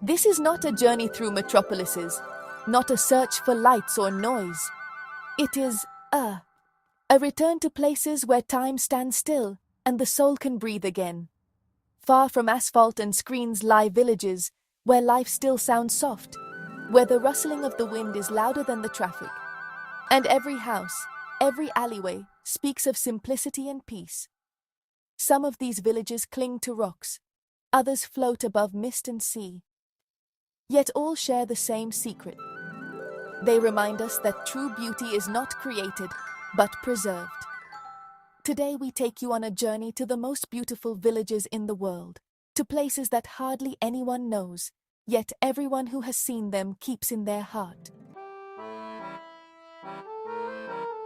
This is not a journey through metropolises, not a search for lights or noise. It is a return to places where time stands still and the soul can breathe again. Far from asphalt and screens lie villages where life still sounds soft, where the rustling of the wind is louder than the traffic. And every house, every alleyway speaks of simplicity and peace. Some of these villages cling to rocks, others float above mist and sea. Yet all share the same secret. They remind us that true beauty is not created, but preserved. Today we take you on a journey to the most beautiful villages in the world, to places that hardly anyone knows, yet everyone who has seen them keeps in their heart.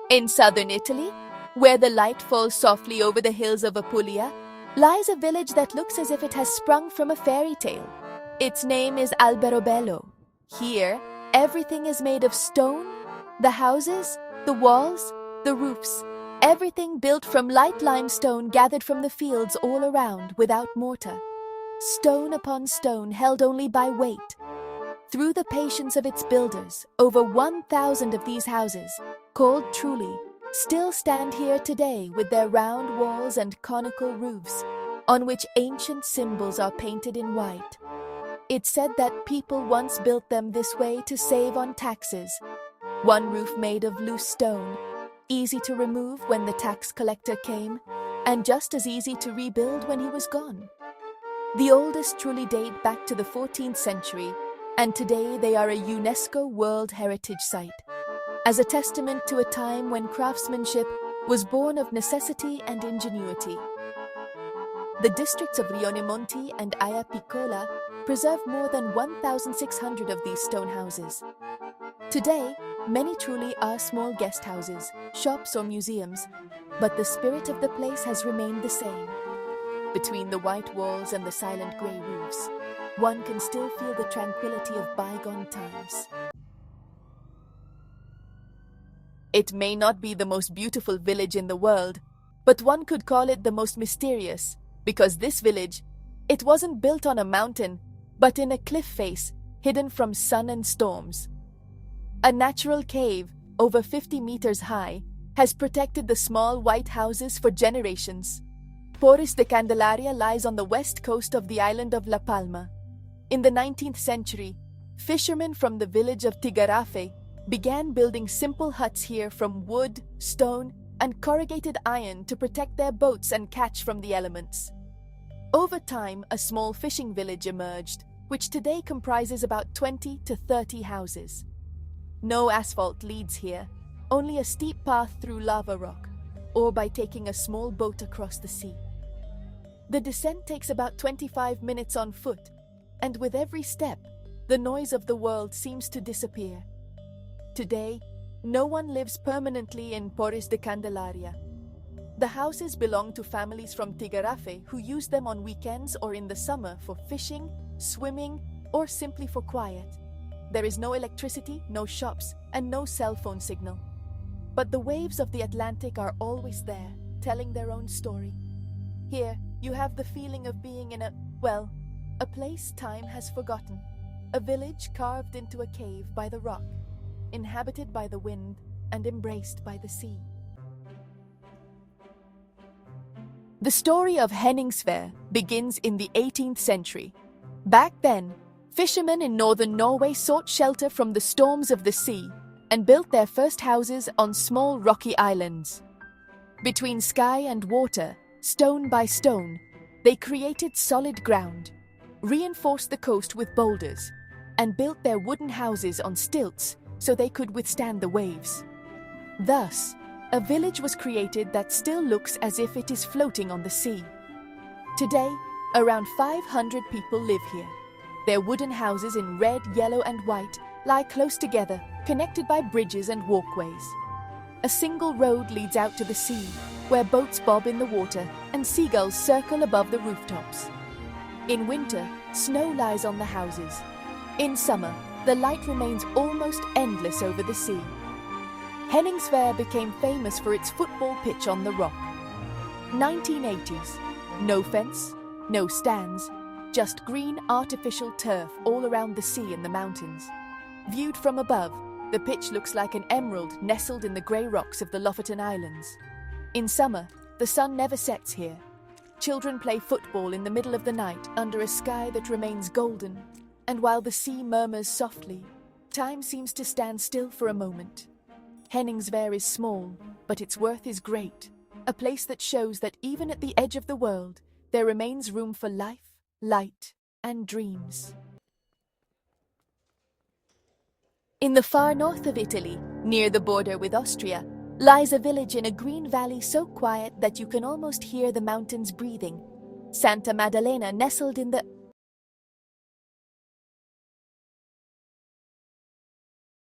In southern Italy, where the light falls softly over the hills of Apulia, lies a village that looks as if it has sprung from a fairy tale. Its name is Alberobello. Here, everything is made of stone, the houses, the walls, the roofs, everything built from light limestone gathered from the fields all around without mortar. Stone upon stone held only by weight. Through the patience of its builders, over 1,000 of these houses, called trulli, still stand here today with their round walls and conical roofs, on which ancient symbols are painted in white. It's said that people once built them this way to save on taxes. One roof made of loose stone, easy to remove when the tax collector came, and just as easy to rebuild when he was gone. The oldest trulli date back to the 14th century, and today they are a UNESCO World Heritage Site, as a testament to a time when craftsmanship was born of necessity and ingenuity. The districts of Rionimonti and Aya Piccola preserve more than 1,600 of these stone houses. Today, many trulli are small guest houses, shops or museums, but the spirit of the place has remained the same. Between the white walls and the silent grey roofs, one can still feel the tranquility of bygone times. It may not be the most beautiful village in the world, but one could call it the most mysterious, because this village, it wasn't built on a mountain, but in a cliff face, hidden from sun and storms. A natural cave, over 50 meters high, has protected the small white houses for generations. Poris de Candelaria lies on the west coast of the island of La Palma. In the 19th century, fishermen from the village of Tigarafe began building simple huts here from wood, stone, and corrugated iron to protect their boats and catch from the elements. Over time, a small fishing village emerged, which today comprises about 20 to 30 houses. No asphalt leads here, only a steep path through lava rock, or by taking a small boat across the sea. The descent takes about 25 minutes on foot, and with every step, the noise of the world seems to disappear. Today, no one lives permanently in Poris de Candelaria. The houses belong to families from Tigarafe who use them on weekends or in the summer for fishing, swimming, or simply for quiet. There is no electricity, no shops, and no cell phone signal. But the waves of the Atlantic are always there, telling their own story. Here, you have the feeling of being in a place time has forgotten. A village carved into a cave by the rock, inhabited by the wind and embraced by the sea. The story of Henningsvær begins in the 18th century. Back then, fishermen in northern Norway sought shelter from the storms of the sea and built their first houses on small rocky islands. Between sky and water, stone by stone, they created solid ground, reinforced the coast with boulders, and built their wooden houses on stilts so they could withstand the waves. Thus, a village was created that still looks as if it is floating on the sea. Today, around 500 people live here. Their wooden houses in red, yellow, and white lie close together, connected by bridges and walkways. A single road leads out to the sea, where boats bob in the water and seagulls circle above the rooftops. In winter, snow lies on the houses. In summer, the light remains almost endless over the sea. Henningsvær became famous for its football pitch on the rock. 1980s. No fence, no stands, just green artificial turf all around the sea and the mountains. Viewed from above, the pitch looks like an emerald nestled in the grey rocks of the Lofoten Islands. In summer, the sun never sets here. Children play football in the middle of the night under a sky that remains golden, and while the sea murmurs softly, time seems to stand still for a moment. Henningsvær is small, but its worth is great, a place that shows that even at the edge of the world, there remains room for life, light, and dreams. In the far north of Italy, near the border with Austria, lies a village in a green valley so quiet that you can almost hear the mountains breathing. Santa Maddalena, nestled in the